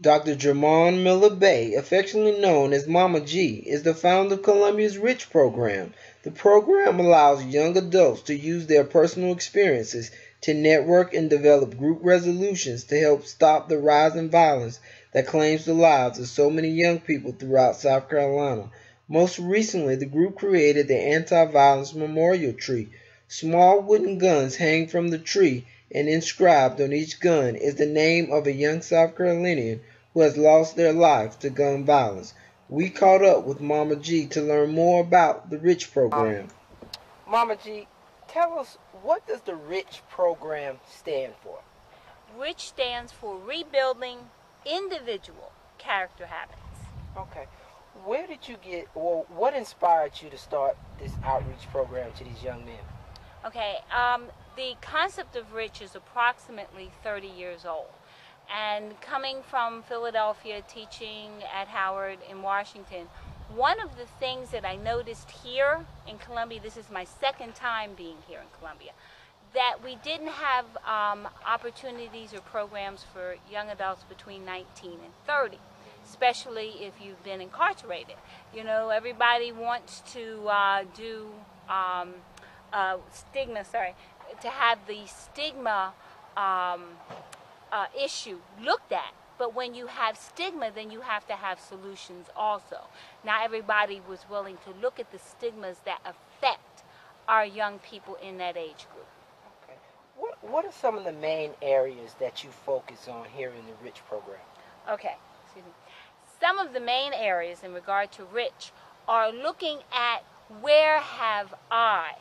Dr. Germon Miller-Bey, affectionately known as Mama G, is the founder of Columbia's RICH program. The program allows young adults to use their personal experiences to network and develop group resolutions to help stop the rise in violence that claims the lives of so many young people throughout South Carolina. Most recently, the group created the Anti-Violence Memorial Tree. Small wooden guns hang from the tree, and inscribed on each gun is the name of a young South Carolinian who has lost their life to gun violence. We caught up with Mama G to learn more about the RICH program. Mama G, tell us, what does the RICH program stand for? RICH stands for Rebuilding Individual Character Habits. Okay. Where did you get, or what inspired you to start this outreach program to these young men? Okay, the concept of RICH is approximately 30 years old. And coming from Philadelphia, teaching at Howard in Washington, one of the things that I noticed here in Columbia, this is my second time being here in Columbia, that we didn't have opportunities or programs for young adults between 19 and 30, especially if you've been incarcerated. You know, everybody wants to to have the stigma issue looked at. But when you have stigma, then you have to have solutions also. Not everybody was willing to look at the stigmas that affect our young people in that age group. Okay. What are some of the main areas that you focus on here in the RICH program? Okay, excuse me. Some of the main areas in regard to RICH are looking at where have I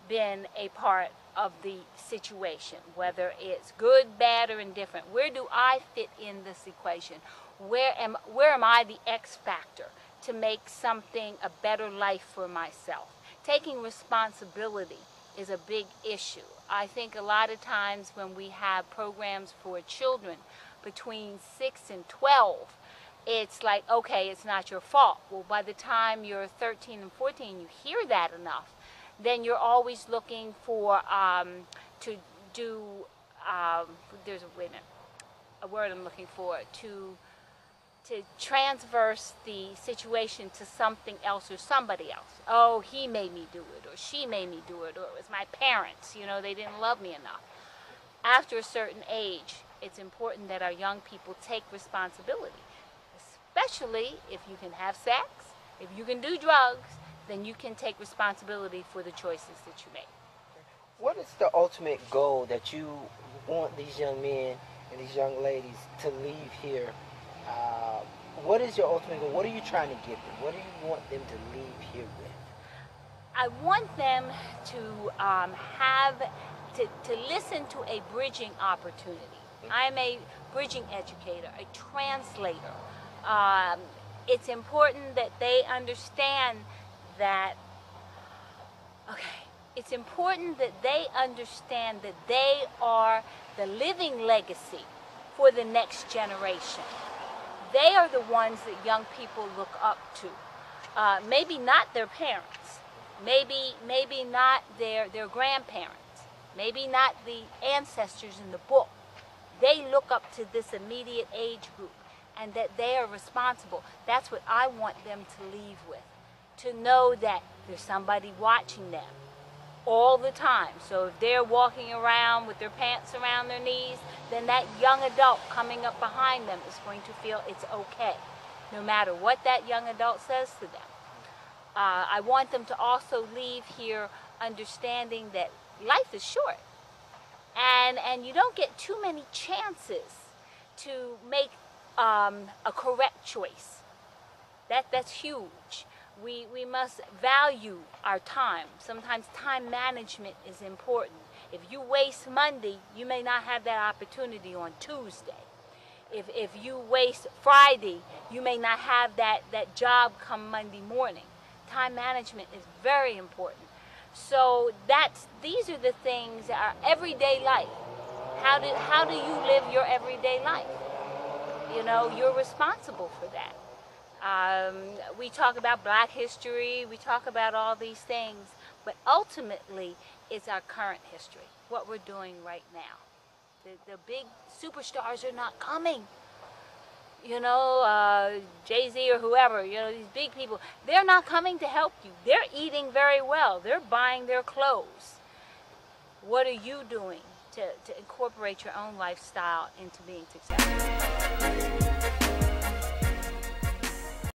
been a part of the situation, whether it's good, bad, or indifferent. Where do I fit in this equation? Where am I the X factor to make something a better life for myself? Taking responsibility is a big issue. I think a lot of times when we have programs for children between 6 and 12, it's like, okay, it's not your fault. Well, by the time you're 13 and 14, you hear that enough, then you're always looking for to do, there's a word I'm looking for, to transverse the situation to something else or somebody else. Oh, he made me do it, or she made me do it, or it was my parents, you know, they didn't love me enough. After a certain age, it's important that our young people take responsibility, especially if you can have sex, if you can do drugs, then you can take responsibility for the choices that you make. What is the ultimate goal that you want these young men and these young ladies to leave here? What is your ultimate goal? What are you trying to give them? What do you want them to leave here with? I want them to listen to a bridging opportunity. I'm a bridging educator, a translator. It's important that they understand that, it's important that they understand that they are the living legacy for the next generation. They are the ones that young people look up to. Maybe not their parents, maybe not their grandparents, maybe not the ancestors in the book. They look up to this immediate age group, and that they are responsible. That's what I want them to leave with. To know that there's somebody watching them all the time. So if they're walking around with their pants around their knees, then that young adult coming up behind them is going to feel it's okay, no matter what that young adult says to them. I want them to also leave here understanding that life is short, and you don't get too many chances to make a correct choice. That's huge. We must value our time. Sometimes time management is important. If you waste Monday, you may not have that opportunity on Tuesday. If you waste Friday, you may not have that job come Monday morning. Time management is very important. So these are the things that are everyday life. How do you live your everyday life? You know, you're responsible for that. We talk about Black history, we talk about all these things, but ultimately it's our current history, what we're doing right now. The big superstars are not coming. you know, Jay-Z or whoever, you know, these big people, they're not coming to help you. They're eating very well. They're buying their clothes. What are you doing to incorporate your own lifestyle into being successful?